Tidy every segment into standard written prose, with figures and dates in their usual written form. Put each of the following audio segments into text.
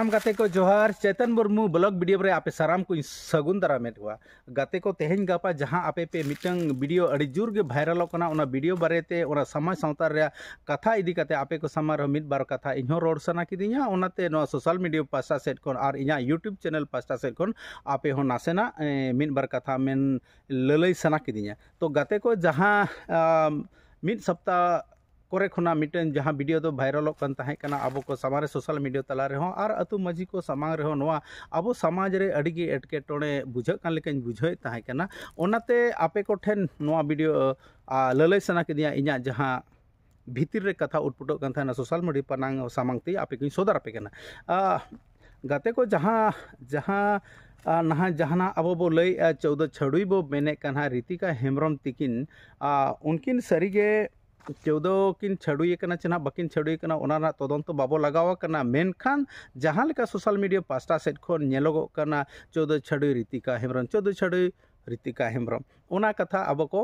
सानाम गाते को जोहार चेतन मुर्मू ब्लॉग वीडियो रे आपे साराम को सगुन दारामेद हुआ गाते को तेहेन गापा जहां आपे पे मिटंग वीडियो अड़ी जुर गे वायरल कोना ओना वीडियो बारेते ओना समाज सावता रे कथा इदी काते आपे को समार मिद बार कथा इन्हो रोड सना किदिया ओनाते नो सोशल मीडिया पास्टा सेट कोन और इया यूट्यूब चैनल पास्टा सेट कोन आपे हो नासेना मिद बार कथा मेन ललई सना किदिया तो गाते को जहां मिद सप्ताह कोरे खुना मिटन जहां वीडियो दो वायरल कन ताहे कना आबो को समारे सोशल मीडिया तला रे हो और अतु मजी को समांग रे हो नोआ आबो समाज रे अड़ी गे एटके टोणे बुझा कान लेकन बुझाय ताहे कना ओनाते आपे को ठेन नोआ वीडियो ललय सना के दिया इया जहां भीतर रे कथा उटपुटो कन थाना सोशल मीडिया पनांग सामांगती आपे को सोदर आपे कना गाते को जहां नहा जहाना अब बो लई 14 छड़ुई बो मेने कना रीतिका हेमरम तिकिन उनकिन सरीगे 14 किन छड़ुई कना चना बकिन छड़ुई कना ओना तदंत बाबो लगावा कना मेनखान जहां लेका सोशल मीडिया पास्टा सेट खोन नेलोगो कना 14 छड़ुई रीतिका हेमरम 14 छड़ुई रीतिका हेमरम ओना कथा अब को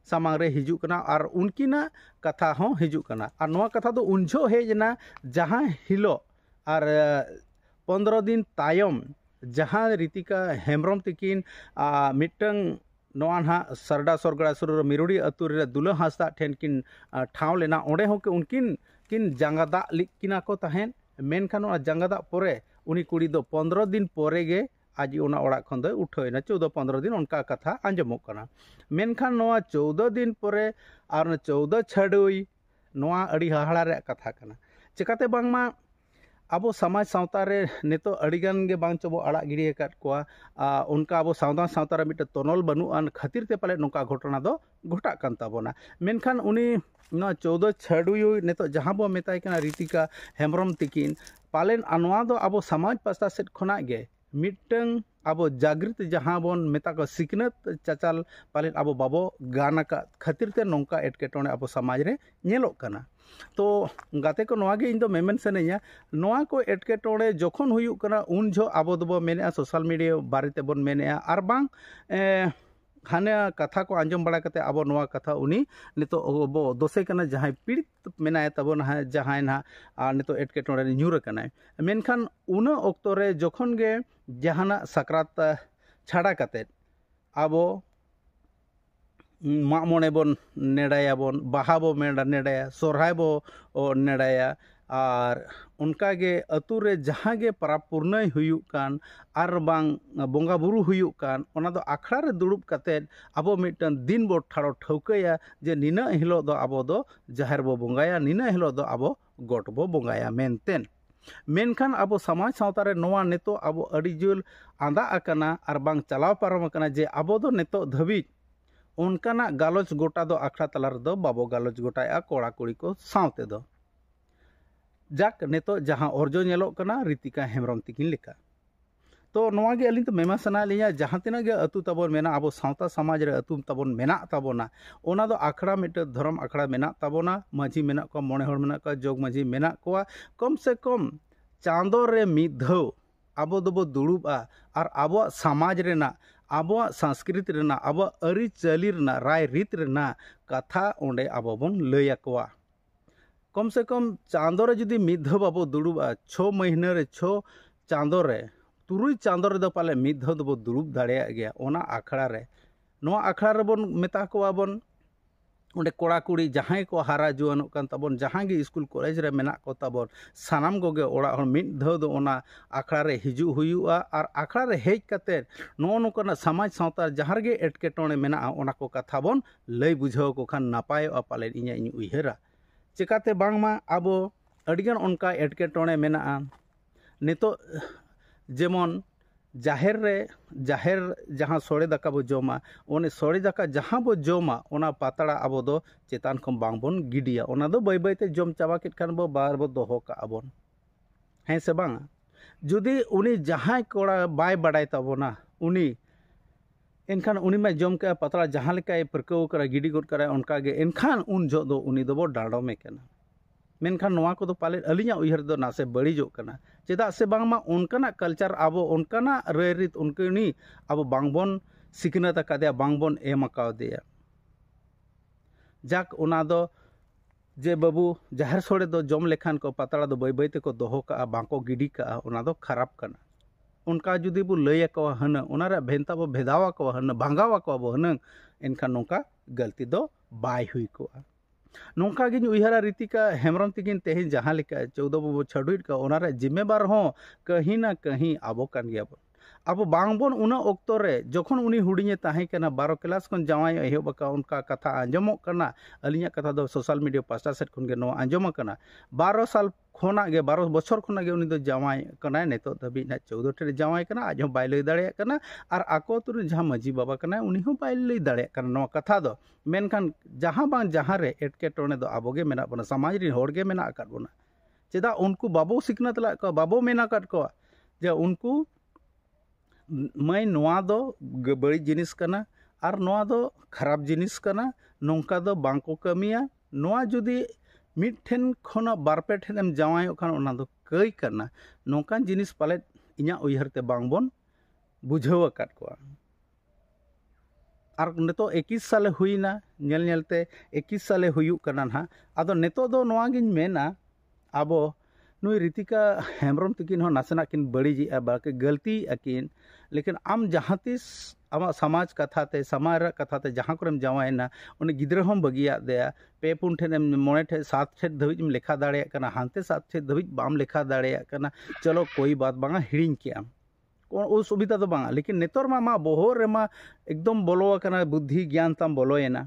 सामांग रे हिजु कना और उनकिना कथा हो हिजु कना और नोआ कथा दो उनझो हेजना जहां हिलो और 15 दिन तायम जहां रीतिका हेमरम तिकिन मिटंग नोआ ना सरडा सरगड़ा सुर मिरुड़ी अतुर दुला हासदा ठेन किन ठाव लेना ओंडे हो के उनकिन किन जंगादा लिकिना को तहेन मेनखान जंगादा पोरे उनी कुड़ी दो 15 दिन पोरे गे आज ओना ओड़ा खन दो उठोयना 14-15 दिन उनका कथा आंजमोग कना मेनखान नोआ 14 दिन पोरे और 14 छड़ुई नोआ अड़ी हाहाड़ा रे कथा कना चिकाते बांगमा अब समाज सावता रे नेतो अड़ीगान गे बांग चबो आड़ा गिड़ी काट कोआ उनका अब सावता सावता रे मिट तनल बनुआन खातिर ते पाले नोका घटना दो घटा कान ताबोना मेनखान उनी 14 छड़ुई नेतो जहां बो मेताय कना रीतिका हेमरम तिकिन पालेन अनवा दो अब समाज पास्ता सेट खना गे मिटंग अब जागृत जहां बोन मेता को सिकनत चाचाल पालेन अब बाबो गाना का खातिर ते नोंका एटकेटोने अब समाज रे नेलोक कना तो गाते को नोआ गे इन दो मेमेन सनेया नोआ को एटकेटोने जोखन हुयु कना उन जो अब दबो मेने सोशल मीडिया बारे ते बोन मेने आर बांग हाने कथा को आंजम बड़ा कते अब नोआ कथा उनी नितो बो दोसे कना जहां पीड़ित मेनाय तबोन हा जहां ना नितो एटकेटोने न्यूर कना मेनखान उना ऑक्टो रे जोखन गे जहाना सकरात छाड़ा कते अब माग मोने बोन नेडाया बोन बाहा बो नेडाया सोरहाय बो नेडाया और उनका गे अतु रे जहां गे पराब पूर्णय हुयुक कान आर बांग बोंगा बुरु हुयुक कान ओना दो आखड़ा रे दुड़ुब कते अब मिटन दिन बो ठाड़ो ठौकया जे निना हिलो दो अब दो जाहेर बो बोंगाया निना हिलो दो अब गोट बो बोंगाया मेनतेन मेनखान अब समाज सावता रे नोआ नेतो अब अड़ी जुल आंदा अकना आर बांग चलाव पारम अकना जे अब दो नेतो धबी उनकाना गालोच गोटा दो आखड़ा तलार दो बाबो गालोच गोटाया कोड़ा कुड़ी को सावते दो जाक नेतो जहां अर्जो नेलोक कना रीतिका हेमरम तिकिन लेका तो नोआ गे अलिन तो मेमा सना लिया जहां तिना गे अतु तबोन मेना अब सावता समाज रे अतु तबोन मेना ताबोना ओना दो आखड़ा मिट धर्म आखड़ा मेना ताबोना माझी मेना को मोने हर मेना को जोग माझी मेना कोआ कम से कम चांदो रे मिद धौ अब दबो दुड़ुबा और अब समाज रेना अब संस्कृति रेना अब अरी चाली रेना राय रीत रेना कथा ओंडे अब बोन लैया कोआ कम से कम चांदो रे जुदी मिद धौ बाबो दुड़ुबा 6 महीना रे 6 चांदो रे 3 चांदो रे दो पाले मिद धौ दबो दुड़ुब दाड़ेया गया ओना आखड़ा रे नोआ आखड़ा रे बोन मेता कोआ बोन उन्हें कोड़ा कुड़ी जहां को हारा जुआन कान तबोन जहां गे स्कूल कॉलेज रे मेना को तबोन सानाम गोगे ओड़ा मिद धौ दो ओना आखड़ा रे हिजु हुयुआ और आखड़ा रे हेज कते नो नोकना समाज सावता जहां गे एटकेटोने मेना ओना को कथा बोन लई बुझाव को खान नापायो पाले इnya इन उइहरा चिकाते बांगमा अब अडिगन उनका एटकेटोने मेना नेतो जेमन जाहेर जहां सोड़े दाका बो जोमा ओने सोड़े दाका जहां बो जोमा ओना पातड़ा अब दो चेतान खम बांग बोन गिडिया ओना दो बाय बाय ते जोम चाबा किट खान बो बार बो दोहो का अबोन हैं से बांग जुदी उनी जहां कोड़ा बाय बड़ाय तबोना उनी एनखान उनी मा जोम के पातड़ा जहां लेका परकौ करा गिडी गोट करा उनका गे एनखान उन जो दो उनी दो बो डाडो में केना मेनखान नोआ को तो पाले अलिया उइहर दो नासे बड़ीजो कना चेदा से बांगमा उनकाना कल्चर अब उनकाना रे रीत उनकनी अब बांगबोन सिकनत कादया बांगबोन एम कावदेया जाक ओना दो जे बाबू जाहिर सोड़े दो जम लेखान को पतड़ा दो बै बै तेको दोहो का बांको गिडी का ओना दो खराब कना उनका जुदी बो लय को हन ओनारे भेंता बो भेदावा को हन भांगावा को बो हन एनखान नोंका गलती दो बाय हुई को नोंका गिन उयहारा रीतिका हेमरम तिगिन तेहिन जहां लेका 14 बो छडुइट का ओनारे जिम्मेदार हो कहीं ना कहीं आबो कान गया बो अब बांगबन उना ऑक्तो रे जखन उनी हुडिङे ताहे कना 12 क्लास खन जावाय एहब बका उनका कथा आंजमो कना अलिया कथा दो सोशल मीडिया पास्टा सेट खन गे नो आंजम कना 12 साल खोना गे 12 बछर खोना गे उनी दो जावाय कना नेतो दबि ना 14 टे जावाय कना आज बाय लई दाड़े कना आर आको तुर जहां मजी बाबा कना उनी हो बाय लई दाड़े कना नो कथा दो मेनखान जहां बांग जहां रे एटके टोने दो आबोगे मेना बना समाज रि होड़गे मेना अकाद बना चेदा उनको बाबो सिकनत ला को बाबो मेना काट को जे उनको मैं नोआ दो बड़ी जिनिस कना और नोआ दो खराब जिनिस कना नोंका दो बांको कमिया नोआ जुदी मिठेन खना बारपे ठेन जावायो खान ओना दो कई करना नोंकान जिनिस पाले इना उयहरते बांगबन बुझाव अकाद को और नेतो 21 साले हुईना नेल नेलते 21 साले हुयु कना ना आदो नेतो दो नोआ गिन मेना आबो नुई रीतिका हेमरम तकिन हो नासना किन बड़ी जी बाकी गलती अकिन लेकिन आम जहाँ तीस आमा समाज कथाते समाज कथाते जहाँ करम जावायना उन गिद्र हम बगिया दया पे पुन ठेन मोने ठे 7 ठे धबिज में लेखा दाड़े कना हानते 7 ठे धबिज बाम लेखा दाड़े कना चलो कोई बात बांगा हिड़िंग किया ओ सुविधा तो बांगा लेकिन नेतर मा बोहर रे मा एकदम बोलो कना बुद्धि ज्ञान ताम बोलोयना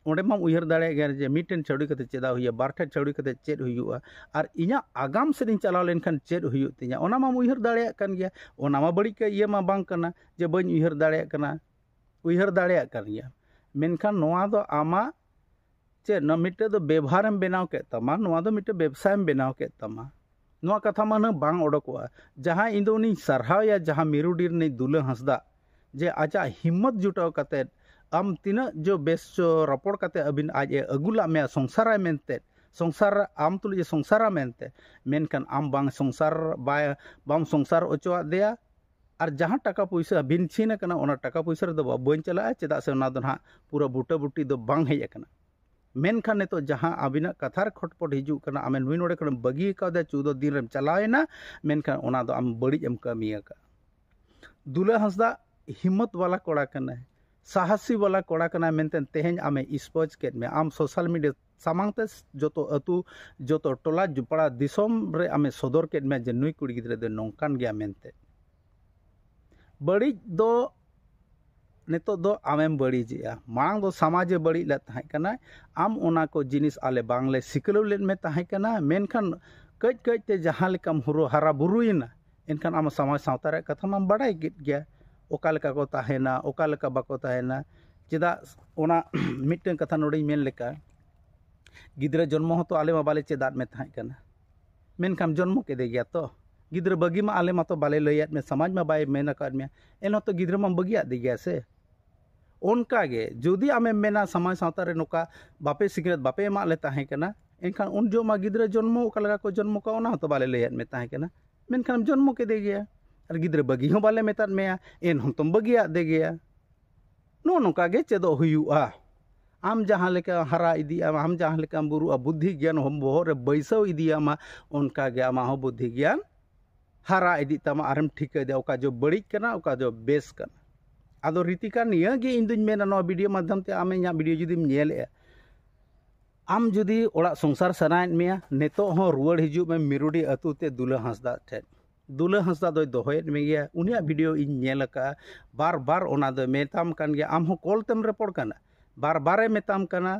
ओंडे माम उयहर दाड़े गया जे मिटेन छड़ी कते चेदा हुया बार ठे छड़ी कते चेद हुयुआ आर इना आगाम सेदिन चलाव लेनखान चेद हुयु तिया ओना माम उयहर दाड़े कान गया ओना मा बड़ी के इया मा बांग कना जे बन उयहर दाड़े कना उयहर दाड़े कान गया मेनखान नोआ दो आमा चे न मिटे दो व्यवहारम बेनाव के तमा नोआ दो मिटे व्यवसायम बेनाव के तमा नोआ कथा मान बांग ओडकोआ जहां इंदो उनी सरहाव या जहां मिरुडीर ने दुला हंसदा जे आजा हिम्मत जुटाव कते आम तीना जो बेस रपड़ कते अबिन आज अगुला में संसार मेनते संसार आम तुल संसार मेनते मेनखान आम बांग संसार बाय बाम संसार ओचोआ देया और जहां टाका पैसा अबिन छीन कना ओना टाका पैसा रे दो बन चला चेदा से ओना दो ना पूरा बुटा बुटी दो बांग हेज कना मेनखान ने तो जहां अबिना कथार खटपट हिजु कना आमे नुई नोडे कन बगी का दे 14 दिन रेम चलावेना मेनखान ओना दो आम बड़ी एम कमिया का दुला हंसदा हिम्मत वाला कोड़ा कना साहसी वाला कोड़ा कना मेनते तेहें आमे स्पोज केट में आम सोशल मीडिया सामांगते जोतो अतु जोतो टोला जुपड़ा दिसोम रे आमे सदर केट में जे नुई कुड़ी गिद्रे दो नोंकान गया मेनते बड़ी दो नेतो दो आमेम बड़ी जिया मांग दो समाजे बड़ी ले ताहे कना आम ओना को जिनिस आले बांगले सिकलो लेन में ताहे कना मेनखान कज कज ते जहां लेकाम हुरो हरा बुरुइना एनखान आम समाज सावता रे कथा माम बड़ाई गित गया ओका लेका को ताहेना ओका लेका बाको ताहेना चेदा ओना मिटन कथा नोडे मेन लेका गिद्रा जन्म हो तो आले मा बाले चेदात में ताहे कना मेनखान जन्म के दे गया तो गिद्रा बगी मा आले मा तो बाले लयात में समाज मा बाय मेना कर में एन तो गिद्रा मा बगिया दे गया से उनका गे जुदी आमे मेना समाज सावता रे नोका बापे सिगरेट बापे मा ले ताहे कना एनखान उन जो मा गिद्रा जन्म ओका लगा को जन्म का ओना तो बाले लयात में ताहे कना मेनखान जन्म के दे गया और गिद्रा बगी हो बाले मेतात में एन हम तुम बगिया दे गया नो नोका गे चेदो हुयुआ आम जहां लेका हरा इदी आम जहां लेका बुरु बुद्धि ज्ञान हम बोहर बैसव इदी आमा उनका गे आमा हो बुद्धि ज्ञान हरा इदी तमा आरम ठीक दे ओका जो बड़ी कना ओका जो बेस कना आदो रीतिका निया गे इंदुñ मेना नो वीडियो माध्यम ते आमे nya वीडियो जुदी नेले आम जुदी ओड़ा संसार सनायन में नेतो हो रुवाड़ हिजु में मिरुडी अतु ते दुला हंसदा ठे दुला हंसदा दो दोहयत में गया उनिया वीडियो इन नेल का बार बार ओना दो मेताम कान गया आम हो कॉल तेम रिपोर्ट कना बार बारे मेताम कना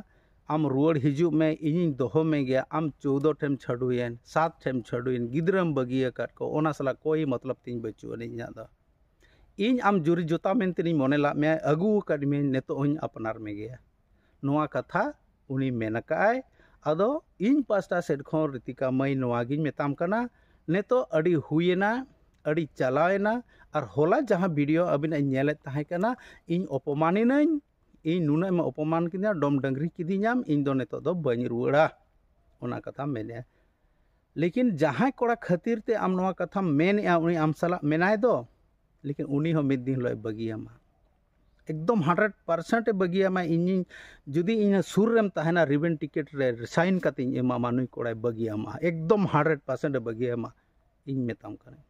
आम रुवाड़ हिजु में इन दोहो में गया आम 14 ठेम छडुयन 7 ठेम छडुयन गिद्रम बगिया काट को ओना सला कोई मतलब तीन बचु नहीं दा इन आम जुरी जोता मेनते मोने ला में अगु काट में नेतो इन अपनार में गया नोआ कथा उनी मेनकाय अदो इन पास्टा सेट खो रीतिका मई नोआ गिन मेताम कना नेतो अड़ी हुयेना अड़ी चलावेना और होला जहां वीडियो अबिन नेले ताहे कना इन अपमानिनኝ इन नुना में अपमान किना डोम डंगरी किदिኛम इन दो नेतो दो बनी रुड़ा ओना कथा मेने लेकिन जहां कोड़ा खातिर ते आम नोआ कथा मेन उनी आम सला मेनाय दो लेकिन उनी हो मिद दिन लय बगियामा एकदम 100% बगियामा इन जुदी इन सुर रेम तहना रिबन टिकट रे साइन कते एमा मानुई कोड़ाय बगियामा एकदम 100% बगियामा इन मेताम कने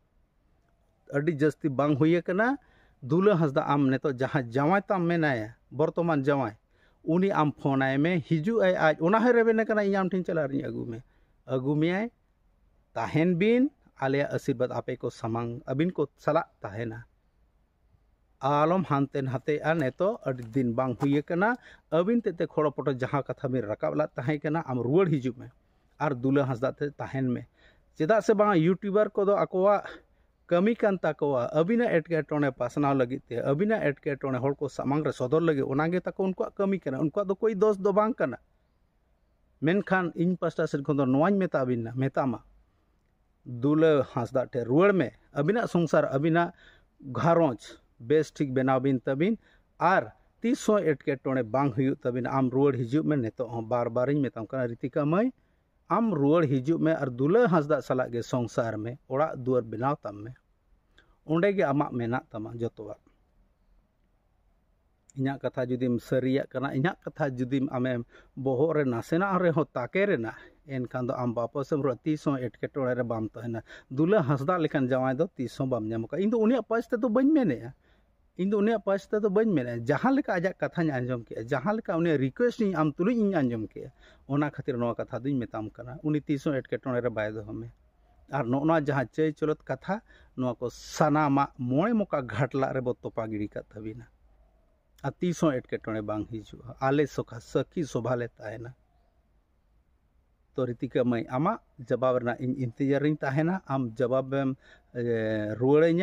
अडी जस्ती बांग हुए कना दुला हंसदा आम ने तो जहां जावाय ताम मेनाया बर्तमान जावाय उनी आम फोनाय में हिजू आय आज ओना है रेबेने कना इन आम ठिन चला रही अगू में आय ताहेन बिन आले आशीर्वाद आपे को समांग अबिन को सला ताहेना आलम हानते हाते ने तो अड़ी दिन बांग हुए कना अबिन ते खोड़ो पटो जहां कथा में रकाबला ताहे कना आम रुआड़ हिजू में और दुला हंसदा ते ताहेन में चेदा से बांग यूट्यूबर को दो अकोवा कमी कान ताकोवा अबिना एटकेटोने पासनाव लगित ते अबिना एटकेटोने हर को सामांग रे सदर लगे ओनागे ताको उनको कमी कना उनको दो कोई दोष दो बांग कना मेनखान इन पास्टा से को दो नोवाñ मेताबिना मेतामा दुला हंसदा टे रुआड़ में अबिना संसार अबिना घारोंज बेस ठीक बनाबिन तबिन और तीसो एटकेटोने बांग हुयु तबिन आम रुआड़ हिजू में नेतो बार बार मेताम कना रितिका मई आम रुआड़ हिजू में और दुला हंसदा सला गे संसार में ओड़ा दुआर बनाव तम में ओंडे गे आमा मेना तमा जतोवा इना कथा जुदिम सरिया कना इना कथा जुदिम आमे बोहो रे नासेना रे हो ताके रेना एनखान दो आम वापसम रो तीसो एटकेटोने रे बाम तहना दुला हंसदा लेखान जावाय दो तीसो बाम ᱧᱟᱢका इन दो उनिया पासते तो बñ मेनेया इन दो उनिया पासते तो बñ मेने जहां लेका आजा कथा आंजम के जहां लेका उनिया रिक्वेस्ट आम तुलु इन आंजम के ओना खातिर नोआ कथा दुñ मेताम कना उनी तीसो एटकेटोने रे बाय दो हमें और नोना जहां चय चलत कथा नोआ को सनामा मोय मोका घाटला रे बो तोपा गिड़ी का तबिना आ तीसो एटकेटोने बांग हिजु आले सोखा सखी शोभाले ताहेना तो रितिका मई आमा जवाब रना इन इंतजारिंग ताहेना आम जवाबेम रुआड़ेኛ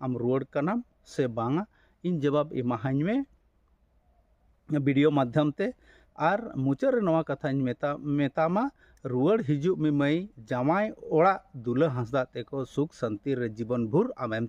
आम रुआड़ कनाम से बांगा इन जवाब इमाहाñ में वीडियो माध्यम ते और मुचाद रे नवा कथा मेतामा रुआड़ हिजू में मई जामाय ओड़ा दुला हंसदा ते को सुख शांति रे जीवन भर आमेम